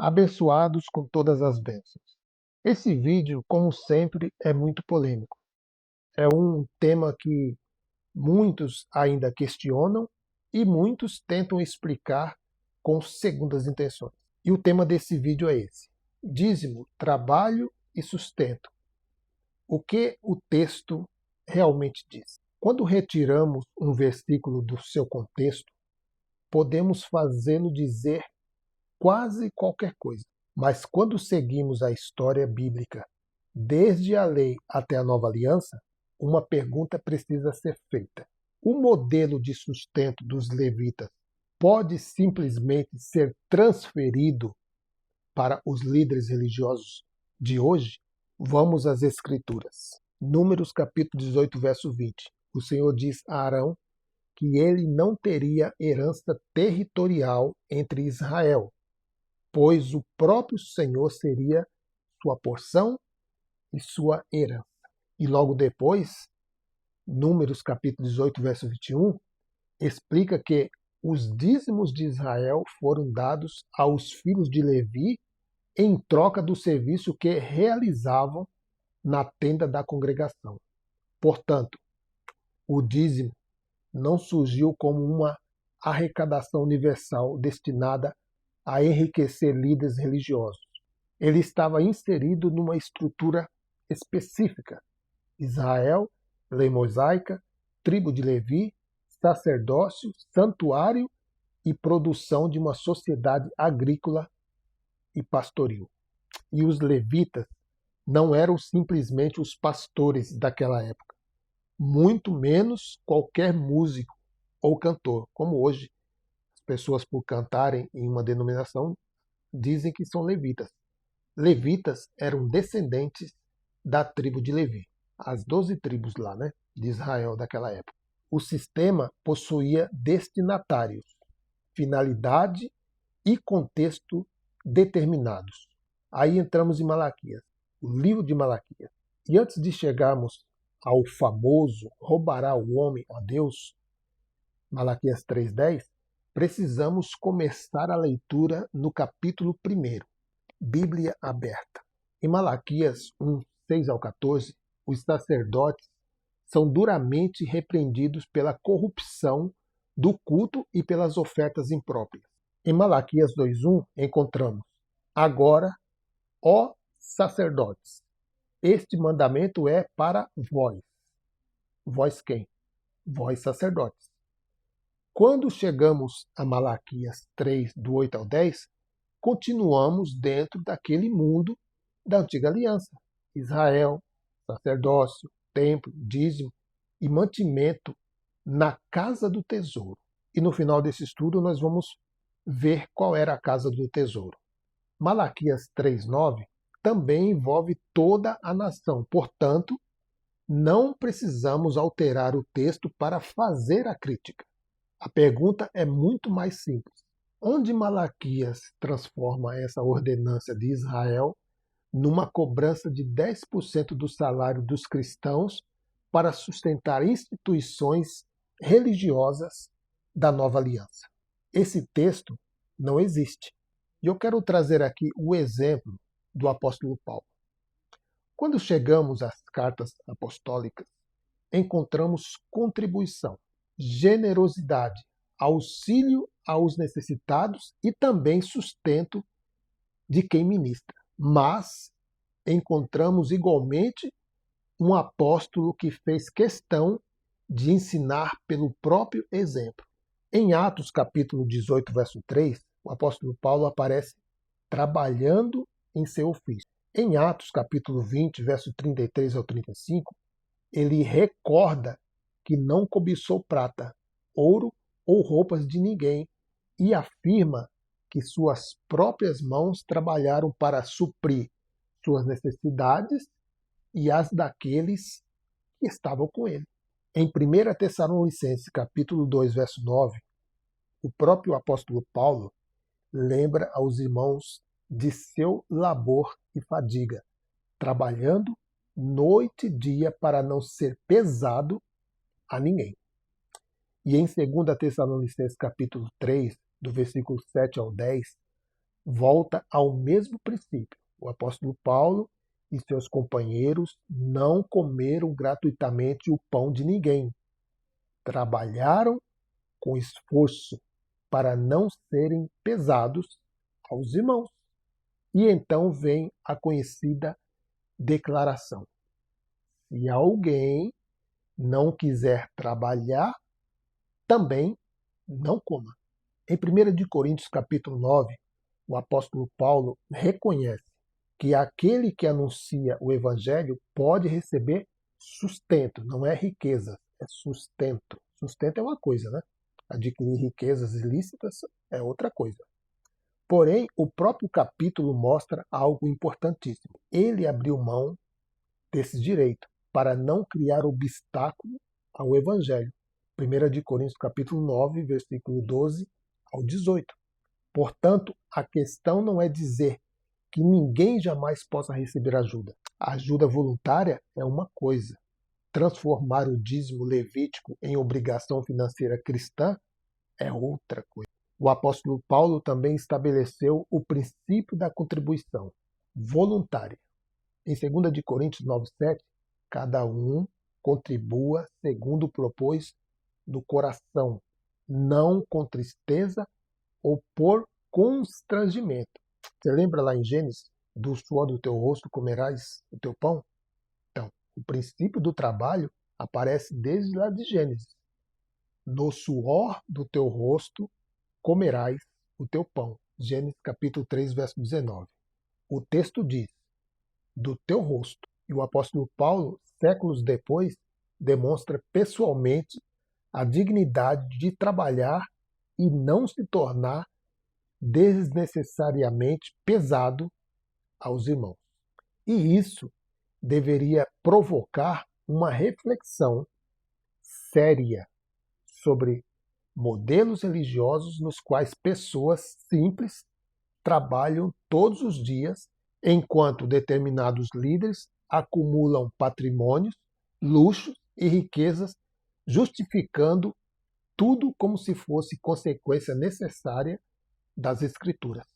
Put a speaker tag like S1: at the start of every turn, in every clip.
S1: Abençoados com todas as bênçãos. Esse vídeo, como sempre, é muito polêmico. É um tema que muitos ainda questionam e muitos tentam explicar com segundas intenções. E o tema desse vídeo é esse: dízimo, trabalho e sustento. O que o texto realmente diz? Quando retiramos um versículo do seu contexto, podemos fazê-lo dizer quase qualquer coisa. Mas quando seguimos a história bíblica, desde a lei até a nova aliança, uma pergunta precisa ser feita. O modelo de sustento dos levitas pode simplesmente ser transferido para os líderes religiosos de hoje? Vamos às Escrituras. Números capítulo 18, verso 20. O Senhor diz a Arão que ele não teria herança territorial entre Israel, pois o próprio Senhor seria sua porção e sua herança. E logo depois, Números capítulo 18, verso 21, explica que os dízimos de Israel foram dados aos filhos de Levi em troca do serviço que realizavam na tenda da congregação. Portanto, o dízimo não surgiu como uma arrecadação universal destinada a enriquecer líderes religiosos. Ele estava inserido numa estrutura específica: Israel, lei mosaica, tribo de Levi, sacerdócio, santuário e produção de uma sociedade agrícola e pastoril. E os levitas não eram simplesmente os pastores daquela época, muito menos qualquer músico ou cantor, como hoje as pessoas, por cantarem em uma denominação, dizem que são levitas. Levitas eram descendentes da tribo de Levi, as 12 tribos lá, né, de Israel daquela época. O sistema possuía destinatários, finalidade e contexto determinados. Aí entramos em Malaquias, o livro de Malaquias. E antes de chegarmos ao famoso roubará o homem a Deus, Malaquias 3:10, precisamos começar a leitura no capítulo 1, Bíblia aberta. Em Malaquias 1, 6 ao 14, os sacerdotes são duramente repreendidos pela corrupção do culto e pelas ofertas impróprias. Em Malaquias 2:1 encontramos: agora, ó sacerdotes, este mandamento é para vós. Vós quem? Vós sacerdotes. Quando chegamos a Malaquias 3, do 8 ao 10, continuamos dentro daquele mundo da antiga aliança. Israel, sacerdócio, templo, dízimo e mantimento na casa do tesouro. E no final desse estudo nós vamos ver qual era a casa do tesouro. Malaquias 3:9 também envolve toda a nação. Portanto, não precisamos alterar o texto para fazer a crítica. A pergunta é muito mais simples. Onde Malaquias transforma essa ordenança de Israel numa cobrança de 10% do salário dos cristãos para sustentar instituições religiosas da nova aliança? Esse texto não existe. E eu quero trazer aqui o exemplo do apóstolo Paulo. Quando chegamos às cartas apostólicas, encontramos contribuição, generosidade, auxílio aos necessitados e também sustento de quem ministra. Mas encontramos igualmente um apóstolo que fez questão de ensinar pelo próprio exemplo. Em Atos capítulo 18, verso 3, o apóstolo Paulo aparece trabalhando em seu ofício. Em Atos capítulo 20, verso 33 ao 35, ele recorda que não cobiçou prata, ouro ou roupas de ninguém e afirma que suas próprias mãos trabalharam para suprir suas necessidades e as daqueles que estavam com ele. Em 1 Tessalonicenses capítulo 2, verso 9, o próprio apóstolo Paulo lembra aos irmãos de seu labor e fadiga, trabalhando noite e dia para não ser pesado a ninguém. E em 2 Tessalonicenses capítulo 3, do versículo 7 ao 10, volta ao mesmo princípio. O apóstolo Paulo e seus companheiros não comeram gratuitamente o pão de ninguém. Trabalharam com esforço para não serem pesados aos irmãos. E então vem a conhecida declaração: se alguém não quiser trabalhar, também não coma. Em 1 de Coríntios capítulo 9, o apóstolo Paulo reconhece que aquele que anuncia o evangelho pode receber sustento, não é riqueza, é sustento. Sustento é uma coisa, né? Adquirir riquezas ilícitas é outra coisa. Porém, o próprio capítulo mostra algo importantíssimo. Ele abriu mão desse direito para não criar obstáculo ao evangelho. 1 de Coríntios capítulo 9, versículo 12 ao 18. Portanto, a questão não é dizer que ninguém jamais possa receber ajuda. A ajuda voluntária é uma coisa. Transformar o dízimo levítico em obrigação financeira cristã é outra coisa. O apóstolo Paulo também estabeleceu o princípio da contribuição voluntária. Em 2 de Coríntios 9:7, cada um contribua segundo propôs no coração, não com tristeza ou por constrangimento. Você lembra lá em Gênesis, do suor do teu rosto comerás o teu pão? Então, o princípio do trabalho aparece desde lá de Gênesis. No suor do teu rosto comerás o teu pão. Gênesis capítulo 3, verso 19. O texto diz, do teu rosto. E o apóstolo Paulo, séculos depois, demonstra pessoalmente a dignidade de trabalhar e não se tornar desnecessariamente pesado aos irmãos. E isso deveria provocar uma reflexão séria sobre modelos religiosos nos quais pessoas simples trabalham todos os dias, enquanto determinados líderes acumulam patrimônios, luxos e riquezas, justificando tudo como se fosse consequência necessária das Escrituras.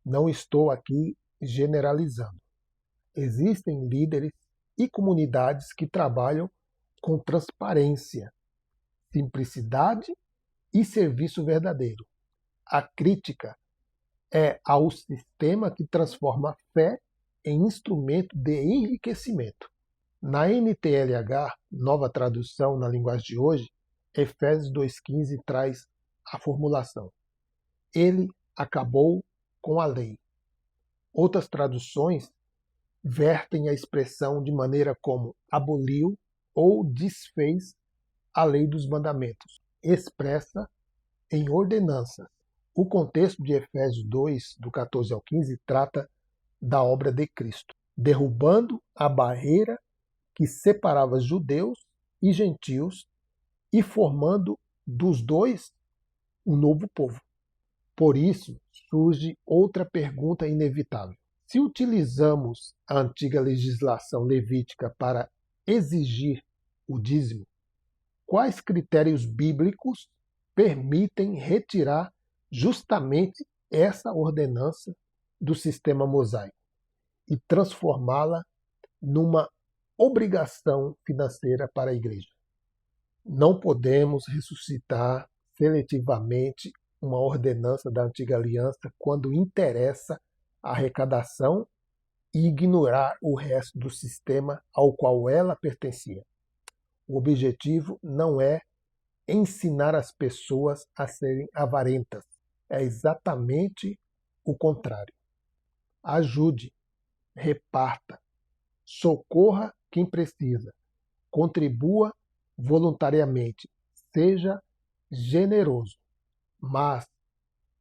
S1: Não estou aqui generalizando. Existem líderes e comunidades que trabalham com transparência, simplicidade e serviço verdadeiro. A crítica é ao sistema que transforma a fé em instrumento de enriquecimento. Na NTLH, nova tradução na linguagem de hoje, Efésios 2,15 traz a formulação: ele acabou com a lei. Outras traduções vertem a expressão de maneira como aboliu ou desfez a lei dos mandamentos, expressa em ordenanças. O contexto de Efésios 2, do 14 ao 15, trata da obra de Cristo, derrubando a barreira que separava judeus e gentios e formando dos dois um novo povo. Por isso, surge outra pergunta inevitável. Se utilizamos a antiga legislação levítica para exigir o dízimo, quais critérios bíblicos permitem retirar justamente essa ordenança do sistema mosaico e transformá-la numa obrigação financeira para a igreja? Não podemos ressuscitar seletivamente uma ordenança da antiga aliança quando interessa a arrecadação e ignorar o resto do sistema ao qual ela pertencia. O objetivo não é ensinar as pessoas a serem avarentas. É exatamente o contrário. Ajude, reparta, socorra quem precisa, contribua voluntariamente, seja generoso. Mas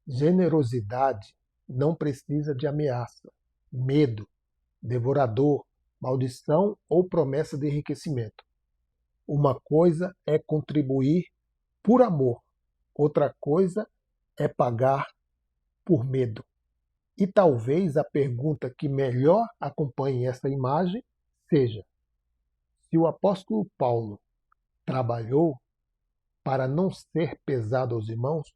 S1: generosidade não precisa de ameaça, medo, devorador, maldição ou promessa de enriquecimento. Uma coisa é contribuir por amor, outra coisa é pagar por medo. E talvez a pergunta que melhor acompanhe essa imagem seja: se o apóstolo Paulo trabalhou para não ser pesado aos irmãos,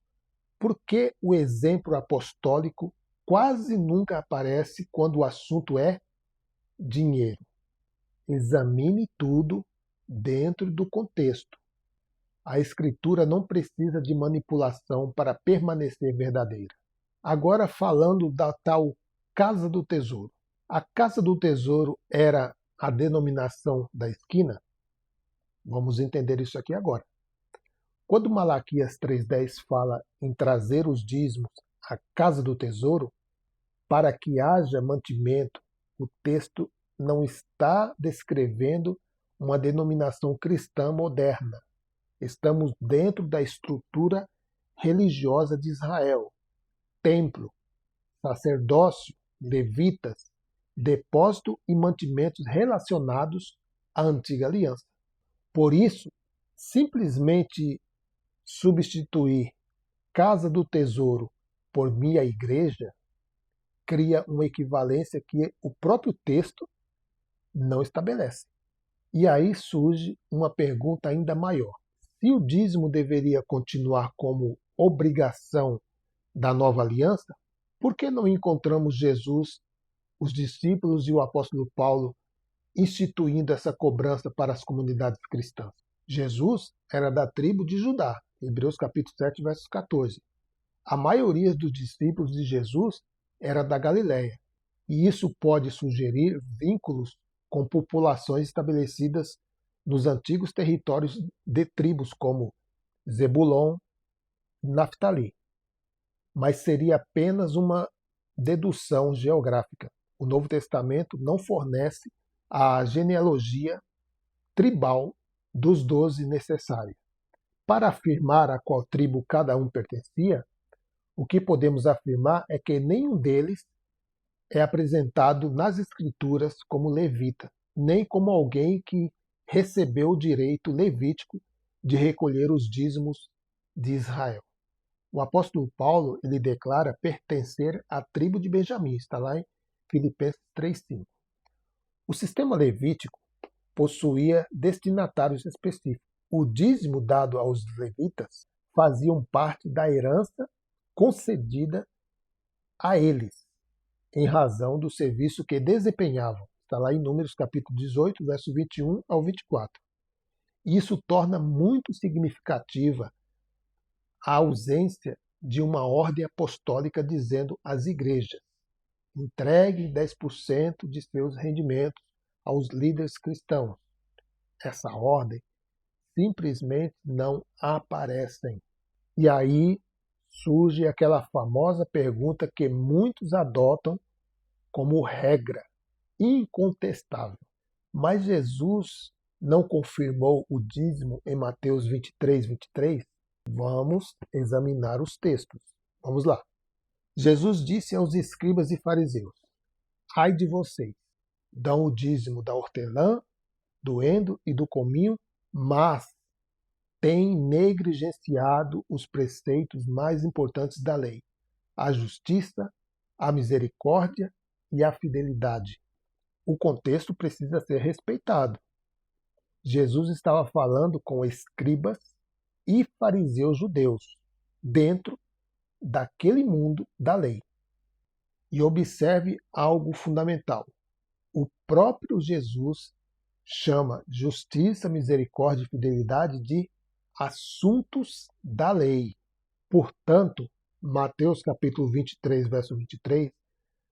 S1: por que o exemplo apostólico quase nunca aparece quando o assunto é dinheiro. Examine tudo dentro do contexto. A Escritura não precisa de manipulação para permanecer verdadeira. Agora, falando da tal Casa do Tesouro. A Casa do Tesouro era a denominação da esquina? Vamos entender isso aqui agora. Quando Malaquias 3,10 fala em trazer os dízimos à Casa do Tesouro, para que haja mantimento, o texto não está descrevendo uma denominação cristã moderna. Estamos dentro da estrutura religiosa de Israel. Templo, sacerdócio, levitas, depósito e mantimentos relacionados à antiga aliança. Por isso, simplesmente substituir Casa do Tesouro por minha igreja cria uma equivalência que o próprio texto não estabelece. E aí surge uma pergunta ainda maior. Se o dízimo deveria continuar como obrigação da nova aliança, por que não encontramos Jesus, os discípulos e o apóstolo Paulo instituindo essa cobrança para as comunidades cristãs? Jesus era da tribo de Judá, Hebreus capítulo 7, versos 14. A maioria dos discípulos de Jesus era da Galileia, e isso pode sugerir vínculos com populações estabelecidas nos antigos territórios de tribos como Zebulon e Naftali. Mas seria apenas uma dedução geográfica. O Novo Testamento não fornece a genealogia tribal dos 12 necessária. Para afirmar a qual tribo cada um pertencia, o que podemos afirmar é que nenhum deles é apresentado nas Escrituras como levita, nem como alguém que recebeu o direito levítico de recolher os dízimos de Israel. O apóstolo Paulo ele declara pertencer à tribo de Benjamim, está lá em Filipenses 3,5. O sistema levítico possuía destinatários específicos. O dízimo dado aos levitas faziam parte da herança concedida a eles, em razão do serviço que desempenhavam. Está lá em Números capítulo 18, verso 21 ao 24. Isso torna muito significativa a ausência de uma ordem apostólica dizendo às igrejas: entregue 10% de seus rendimentos aos líderes cristãos. Essa ordem simplesmente não aparece. E aí surge aquela famosa pergunta que muitos adotam como regra incontestável. Mas Jesus não confirmou o dízimo em Mateus 23, 23? Vamos examinar os textos. Vamos lá. Jesus disse aos escribas e fariseus: ai de vocês, dão o dízimo da hortelã, do endo e do cominho, mas têm negligenciado os preceitos mais importantes da lei: a justiça, a misericórdia e a fidelidade. O contexto precisa ser respeitado. Jesus estava falando com escribas e fariseus judeus, dentro daquele mundo da lei. E observe algo fundamental. O próprio Jesus chama justiça, misericórdia e fidelidade de assuntos da lei. Portanto, Mateus capítulo 23, verso 23,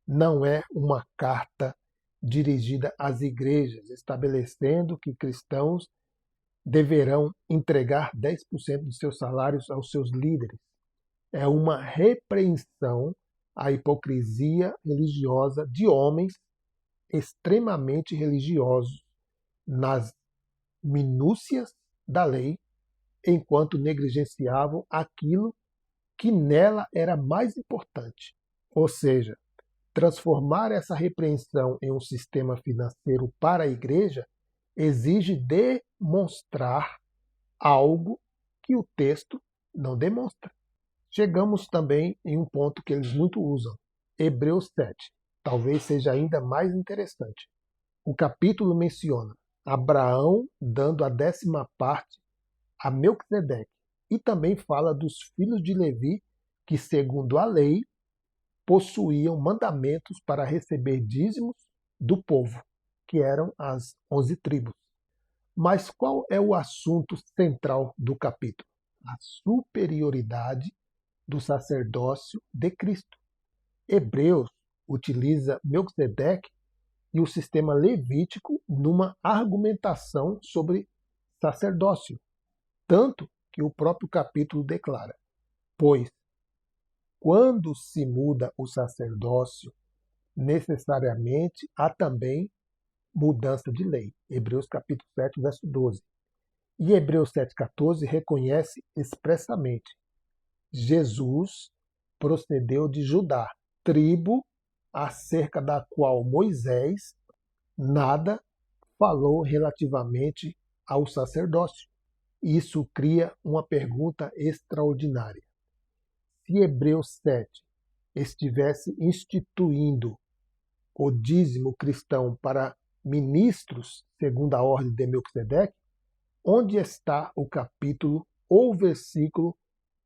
S1: não é uma carta dirigida às igrejas, estabelecendo que cristãos deverão entregar 10% de seus salários aos seus líderes. É uma repreensão à hipocrisia religiosa de homens extremamente religiosos nas minúcias da lei, enquanto negligenciavam aquilo que nela era mais importante. Ou seja, transformar essa repreensão em um sistema financeiro para a igreja exige demonstrar algo que o texto não demonstra. Chegamos também em um ponto que eles muito usam, Hebreus 7. Talvez seja ainda mais interessante. O capítulo menciona Abraão dando a 10ª parte a Melquisedeque e também fala dos filhos de Levi que, segundo a lei, possuíam mandamentos para receber dízimos do povo, que eram as 11 tribos. Mas qual é o assunto central do capítulo? A superioridade do sacerdócio de Cristo. Hebreus utiliza Melquisedeque e o sistema levítico numa argumentação sobre sacerdócio, tanto que o próprio capítulo declara: pois quando se muda o sacerdócio, necessariamente há também mudança de lei. Hebreus capítulo 7, verso 12. E Hebreus 7,14 reconhece expressamente: Jesus procedeu de Judá, tribo acerca da qual Moisés nada falou relativamente ao sacerdócio. Isso cria uma pergunta extraordinária. Se Hebreus 7 estivesse instituindo o dízimo cristão para ministros segundo a ordem de Melquisedeque, onde está o capítulo ou versículo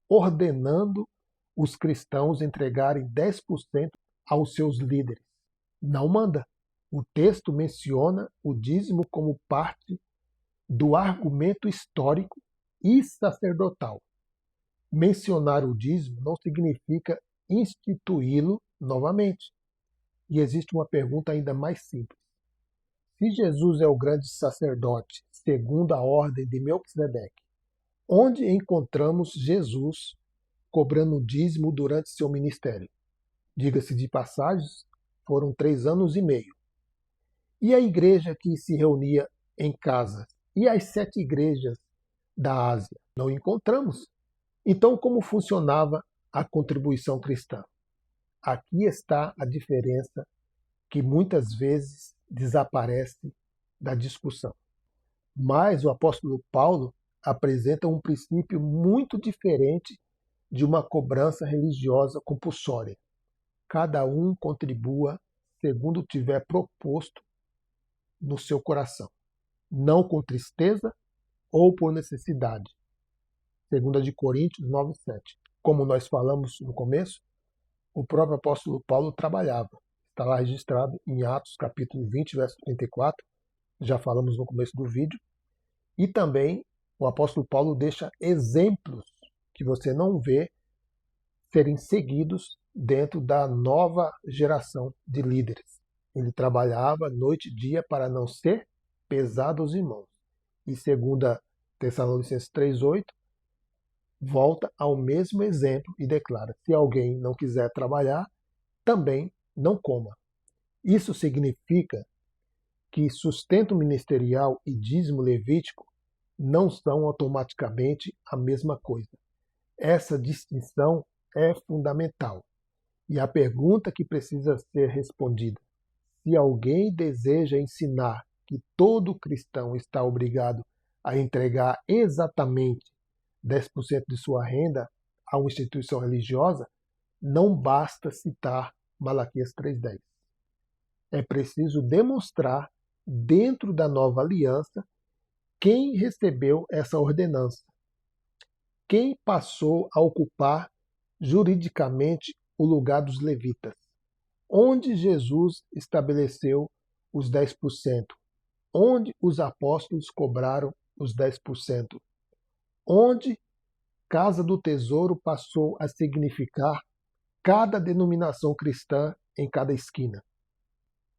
S1: ordenando os cristãos entregarem 10% aos seus líderes? Não manda. O texto menciona o dízimo como parte do argumento histórico e sacerdotal. Mencionar o dízimo não significa instituí-lo novamente. E existe uma pergunta ainda mais simples. Se Jesus é o grande sacerdote, segundo a ordem de Melquisedeque, onde encontramos Jesus cobrando dízimo durante seu ministério? Diga-se de passagens, foram 3 anos e meio. E a igreja que se reunia em casa? E as 7 igrejas da Ásia? Não encontramos. Então, como funcionava a contribuição cristã? Aqui está a diferença que muitas vezes desaparece da discussão. Mas o apóstolo Paulo apresenta um princípio muito diferente de uma cobrança religiosa compulsória. Cada um contribua segundo tiver proposto no seu coração, não com tristeza ou por necessidade. 2 de Coríntios 9:7. Como nós falamos no começo, o próprio apóstolo Paulo trabalhava. Está lá registrado em Atos capítulo 20, verso 34. Já falamos no começo do vídeo. E também o apóstolo Paulo deixa exemplos que você não vê serem seguidos dentro da nova geração de líderes. Ele trabalhava noite e dia para não ser pesado aos irmãos. E 2 Tessalonicenses 3:8 volta ao mesmo exemplo e declara: se alguém não quiser trabalhar, também não coma. Isso significa que sustento ministerial e dízimo levítico não são automaticamente a mesma coisa. Essa distinção é fundamental. E a pergunta que precisa ser respondida: se alguém deseja ensinar que todo cristão está obrigado a entregar exatamente 10% de sua renda a uma instituição religiosa, não basta citar Malaquias 3:10. É preciso demonstrar, dentro da nova aliança, quem recebeu essa ordenança, quem passou a ocupar juridicamente o lugar dos levitas, onde Jesus estabeleceu os 10%, onde os apóstolos cobraram os 10%, onde Casa do Tesouro passou a significar cada denominação cristã em cada esquina.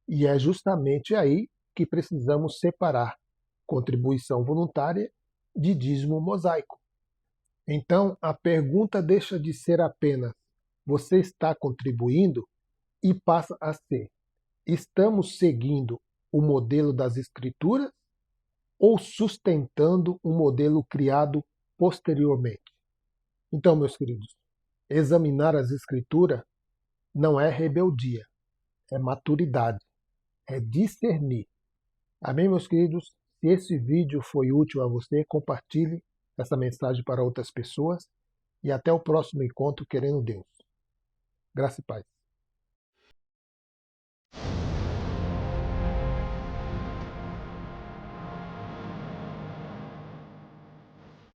S1: E é justamente aí que precisamos separar contribuição voluntária de dízimo mosaico. Então, a pergunta deixa de ser apenas: você está contribuindo? E passa a ser: estamos seguindo o modelo das Escrituras ou sustentando um modelo criado posteriormente? Então, meus queridos, examinar as Escrituras não é rebeldia, é maturidade, é discernir. Amém, meus queridos? Se esse vídeo foi útil a você, compartilhe essa mensagem para outras pessoas e até o próximo encontro, querendo Deus. Graça e paz.